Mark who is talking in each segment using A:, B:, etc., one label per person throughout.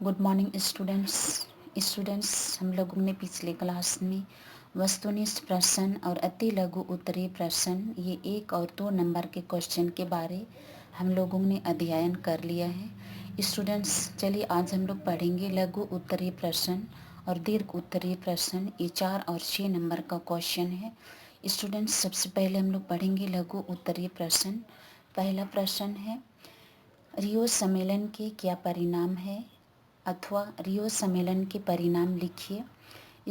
A: Good morning students. हम लोगों ने पिछले क्लास में वस्तुनिष्ठ प्रश्न और अति लघु उत्तरीय प्रश्न ये 1 और 2 नंबर के क्वेश्चन के बारे हम लोगों ने अध्ययन कर लिया है। स्टूडेंट्स, चलिए आज हम लोग पढ़ेंगे लघु उत्तरीय प्रश्न और दीर्घ उत्तरीय प्रश्न। ये 4 और 6 नंबर का क्वेश्चन है। स्टूडेंट्स, सबसे पहले हम लोग पढ़ेंगे लघु उत्तरीय प्रश्न। पहला प्रश्न है, रियो सम्मेलन के क्या परिणाम है, अथवा रियो सम्मेलन के परिणाम लिखिए।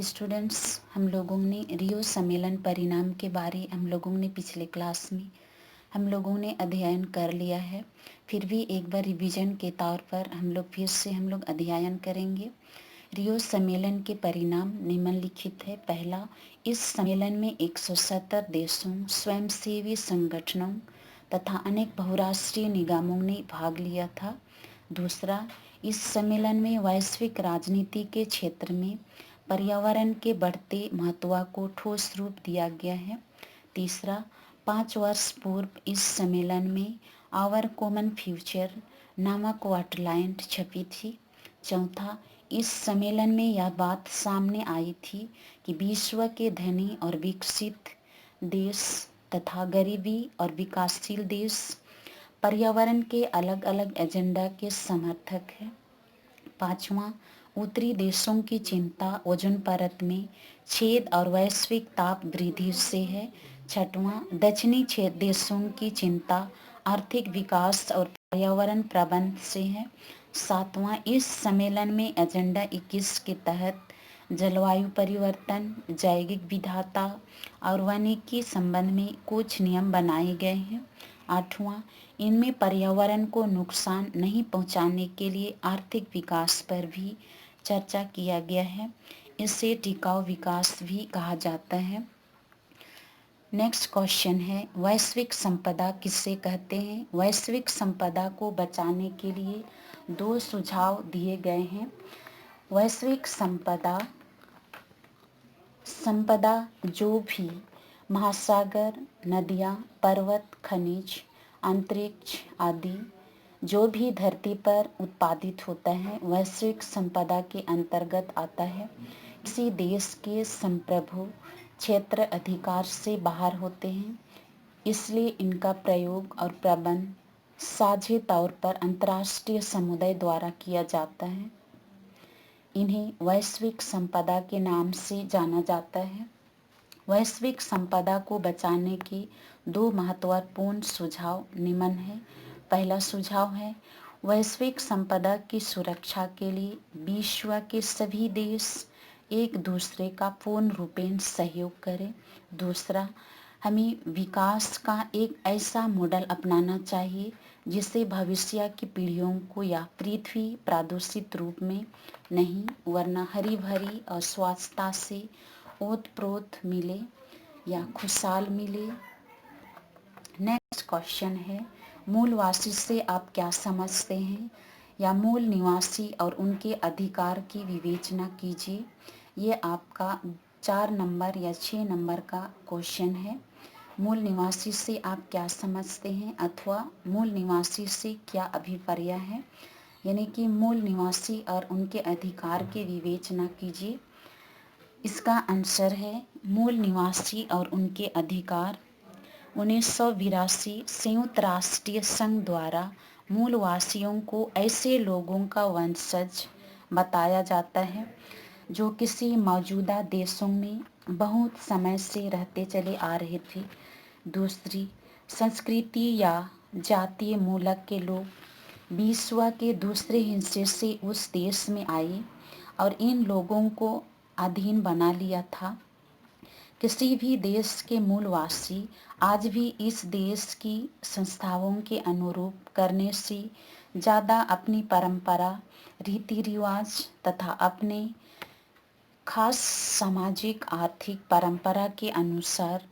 A: स्टूडेंट्स, हम लोगों ने रियो सम्मेलन परिणाम के बारे हम लोगों ने पिछले क्लास में हम लोगों ने अध्ययन कर लिया है। फिर भी एक बार रिवीजन के तौर पर हम लोग अध्ययन करेंगे। रियो सम्मेलन के परिणाम निम्नलिखित है। पहला, इस सम्मेलन में 170 देशों, स्वयंसेवी संगठनों तथा अनेक बहुराष्ट्रीय निगमों ने भाग लिया था। दूसरा, इस सम्मेलन में वैश्विक राजनीति के क्षेत्र में पर्यावरण के बढ़ते महत्व को ठोस रूप दिया गया है। तीसरा, 5 वर्ष पूर्व इस सम्मेलन में आवर कॉमन फ्यूचर नामक वाटरलाइन छपी थी। चौथा, इस सम्मेलन में यह बात सामने आई थी कि विश्व के धनी और विकसित देश तथा गरीबी और विकासशील देश पर्यावरण के अलग अलग एजेंडा के समर्थक हैं। पांचवा, उत्तरी देशों की चिंता ओजोन परत में छेद और वैश्विक ताप वृद्धि से है। छठवां, दक्षिणी देशों की चिंता आर्थिक विकास और पर्यावरण प्रबंध से है। सातवां, इस सम्मेलन में एजेंडा 21 के तहत जलवायु परिवर्तन, जैविक विविधता और वानिकी संबंध में कुछ नियम बनाए गए हैं। आठवां, इनमें पर्यावरण को नुकसान नहीं पहुंचाने के लिए आर्थिक विकास पर भी चर्चा किया गया है। इसे टिकाऊ विकास भी कहा जाता है। नेक्स्ट क्वेश्चन है, वैश्विक संपदा किसे कहते हैं। वैश्विक संपदा को बचाने के लिए 2 सुझाव दिए गए हैं। वैश्विक संपदा जो भी महासागर, नदियाँ, पर्वत, खनिज, अंतरिक्ष आदि जो भी धरती पर उत्पादित होता है वैश्विक संपदा के अंतर्गत आता है। किसी देश के संप्रभु क्षेत्र अधिकार से बाहर होते हैं, इसलिए इनका प्रयोग और प्रबंध साझे तौर पर अंतर्राष्ट्रीय समुदाय द्वारा किया जाता है। इन्हें वैश्विक संपदा के नाम से जाना जाता है। वैश्विक संपदा को बचाने के 2 महत्वपूर्ण सुझाव निम्न है। पहला सुझाव है, वैश्विक संपदा की सुरक्षा के लिए विश्व के सभी देश एक दूसरे का पूर्ण रूपेण सहयोग करें। दूसरा, हमें विकास का एक ऐसा मॉडल अपनाना चाहिए जिससे भविष्य की पीढ़ियों को यह पृथ्वी प्रदूषित रूप में नहीं वरना हरी भरी और स्वच्छता से ओत-प्रोत मिले या खुशहाल मिले। नेक्स्ट क्वेश्चन है, मूलवासी से आप क्या समझते हैं, या मूल निवासी और उनके अधिकार की विवेचना कीजिए। ये आपका 4 नंबर या 6 नंबर का क्वेश्चन है। मूल निवासी से आप क्या समझते हैं अथवा मूल निवासी से क्या अभिप्राय है, यानी कि मूल निवासी और उनके अधिकार की विवेचना कीजिए। इसका आंसर है, मूल निवासी और उनके अधिकार 1982 संयुक्त राष्ट्रीय संघ द्वारा मूलवासियों को ऐसे लोगों का वंशज बताया जाता है जो किसी मौजूदा देशों में बहुत समय से रहते चले आ रहे थे। दूसरी, संस्कृति या जातीय मूलक के लोग विश्व के दूसरे हिस्से से उस देश में आए और इन लोगों को अधीन बना लिया था। किसी भी देश के मूलवासी आज भी इस देश की संस्थाओं के अनुरूप करने से ज़्यादा अपनी परंपरा, रीति रिवाज तथा अपने खास सामाजिक आर्थिक परंपरा के अनुसार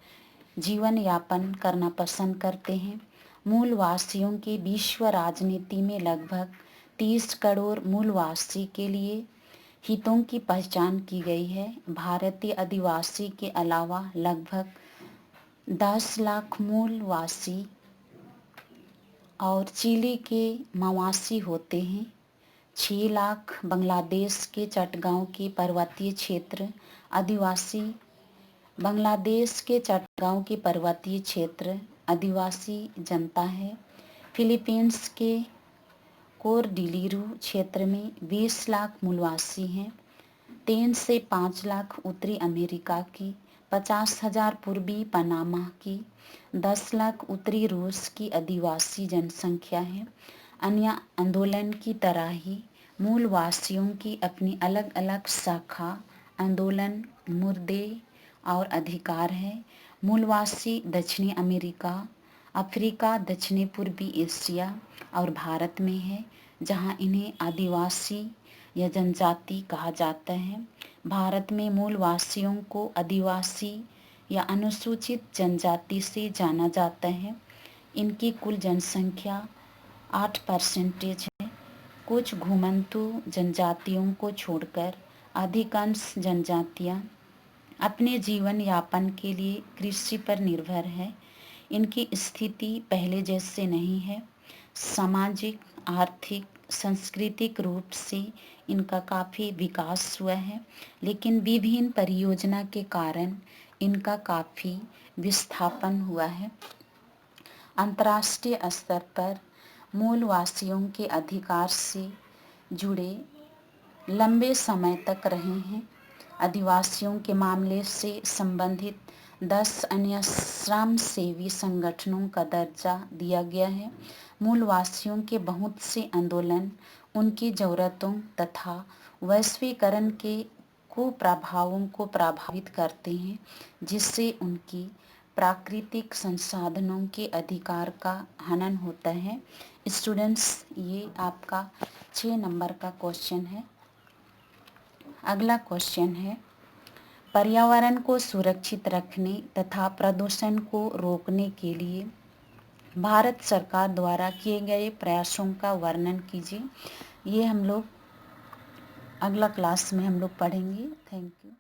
A: जीवन यापन करना पसंद करते हैं। मूलवासियों के विश्व राजनीति में लगभग 30 करोड़ मूलवासी के लिए हितों की पहचान की गई है। भारतीय आदिवासी के अलावा लगभग 10 लाख मूलवासी और चिली के मवासी होते हैं। 6 लाख बांग्लादेश के चटगांव के पर्वतीय क्षेत्र आदिवासी बांग्लादेश के चटगांव के पर्वतीय क्षेत्र आदिवासी जनता है। फिलीपींस के कोरडिलीरू क्षेत्र में 20 लाख मूलवासी हैं। 3 से 5 लाख उत्तरी अमेरिका की, 50,000 पूर्वी पनामा की, 10 लाख उत्तरी रूस की आदिवासी जनसंख्या है। अन्य आंदोलन की तरह ही मूलवासियों की अपनी अलग अलग शाखा आंदोलन, मुद्दे और अधिकार है। मूलवासी दक्षिणी अमेरिका, अफ्रीका, दक्षिणी पूर्वी एशिया और भारत में है, जहां इन्हें आदिवासी या जनजाति कहा जाता है। भारत में मूलवासियों को आदिवासी या अनुसूचित जनजाति से जाना जाता है। इनकी कुल जनसंख्या 8% है। कुछ घुमंतू जनजातियों को छोड़कर अधिकांश जनजातियां अपने जीवन यापन के लिए कृषि पर निर्भर है। इनकी स्थिति पहले जैसे नहीं है। सामाजिक, आर्थिक, सांस्कृतिक रूप से इनका काफ़ी विकास हुआ है, लेकिन विभिन्न परियोजना के कारण इनका काफ़ी विस्थापन हुआ है। अंतर्राष्ट्रीय स्तर पर मूलवासियों के अधिकार से जुड़े लंबे समय तक रहे हैं। आदिवासियों के मामले से संबंधित 10 अन्य श्रमसेवी संगठनों का दर्जा दिया गया है। मूलवासियों के बहुत से आंदोलन उनकी ज़रूरतों तथा वैश्वीकरण के कुप्रभावों को प्रभावित करते हैं, जिससे उनकी प्राकृतिक संसाधनों के अधिकार का हनन होता है। स्टूडेंट्स, ये आपका 6 नंबर का क्वेश्चन है। अगला क्वेश्चन है, पर्यावरण को सुरक्षित रखने तथा प्रदूषण को रोकने के लिए भारत सरकार द्वारा किए गए प्रयासों का वर्णन कीजिए। ये हम लोग अगला क्लास में हम लोग पढ़ेंगे। Thank you.